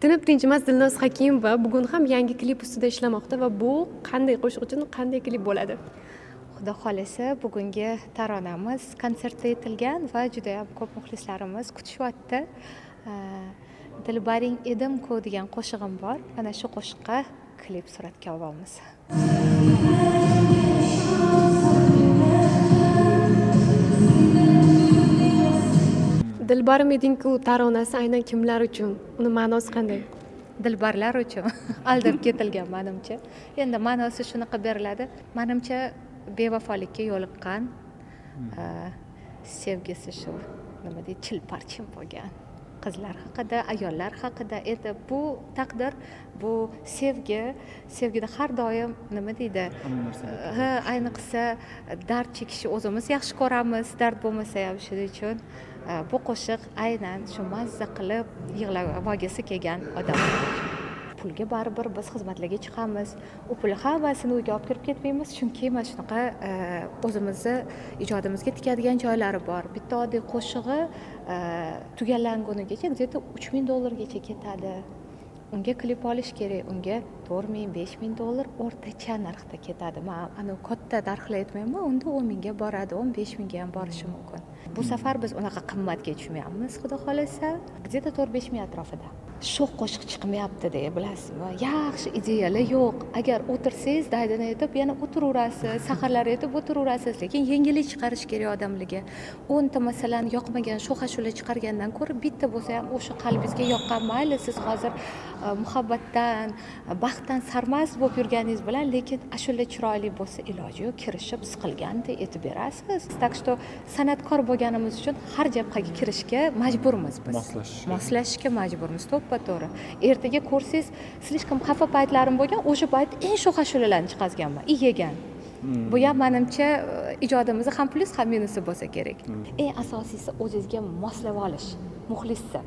Tinib tinchimas Dilnoz Hakimova bugun ham yangi klip ustida ishlamoqda va bu qanday qo'shiq uchun qanday klip bo'ladi? Xudo xolasa bugungi taronamiz konsertda aytilgan va juda ham ko'p muxlislarimiz kutishyapti. Dilbaring edim-ku degan qo'shig'im bor. Mana shu qo'shiqqa klip suratga olamiz. Dilbarim eding-ku taronasi aynan kimlar uchun? Uni ma'nosi qanday? Dilbarlar uchun aldab ketilgan menimcha. Endi ma'nosi shunaqa beriladi. Menimcha bevafolikka yo'liqqan sevgisi shu nima deydi, chilparchin bo'lgan qizlar haqida, ayollar haqida. Endi bu taqdir, bu sevgida har doim nima deydi? Ayniqsa dard chekishni o'zimiz yaxshi ko'ramiz, dard bo'lmasa ham shuning uchun bu qo'shiq aynan shu mazza qilib yig'lagisi kelgan odamlar. Pulga baribir biz xizmatlarga chiqamiz. U pul hammasini uyga olib kirib ketmaymiz, chunki mana shunaqa o'zimizni ijodimizga tikadigan joylari bor. Bitta oddiy qo'shig'i tugallangunigacha где-то $3000 ketadi. Unga klip olish kerak, unga $4000-5000 o'rtacha narxda ketadi. Men ana katta narxlar aytmayman, unda 10 ga boradi, 15 ga ham borishi mumkin. Bu safar biz unaqa qimmatga tushmayapmiz, xudo xolasa, где-то 4-5 ming atrofida. Sho'x qo'shiq chiqmayapti deya bilasizmi? Yaxshi ideyalar yo'q. Agar o'tirsangiz, daydan aytib, yana o'tiraverasiz, saharlar aytib o'tiraverasiz, lekin yengillik chiqarish kerak odamlarga. 10 ta masalan yoqmagan sho'x ashula chiqargandan ko'ra bitta bo'lsa ham o'sha qalbingizga yoqqan, mayli siz hozir muhabbatdan, baxtdan sarmast bo'lib yurganingiz bilan, lekin ashula chiroyli bo'lsa iloji yo'q, kirishib siqilganda aytib berasiz. Tak что san'atkor bo'lganimiz uchun har jabhaga kirishga majburmiz biz. Moslashishga majburmiz. To'g'ri. Ertaga ko'rsangiz, slishkam xafa paytlarim bo'lgan, o'sha payt eng sho'x ashulalarni chiqazganman, yegan. Bu ham menimcha ijodimizda ham plyus, ham minusi bo'lsa kerak. Eng asosiysi o'zingizga moslab olish, muxlisni.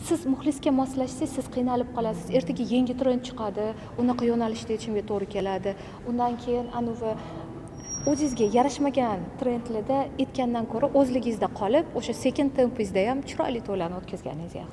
Siz muxlisga moslashsangiz, siz qiynalib qolasiz. Ertaga yangi trend chiqadi, unaqa yo'nalishda yetishimga to'g'ri keladi. Undan keyin anuvi o'zingizga yarashmagan trendlarda etgandan ko'ra o'zligingizda qolib, o'sha sekin tempingizda ham chiroyli to'ylarni o'tkazganingiz yaxshi.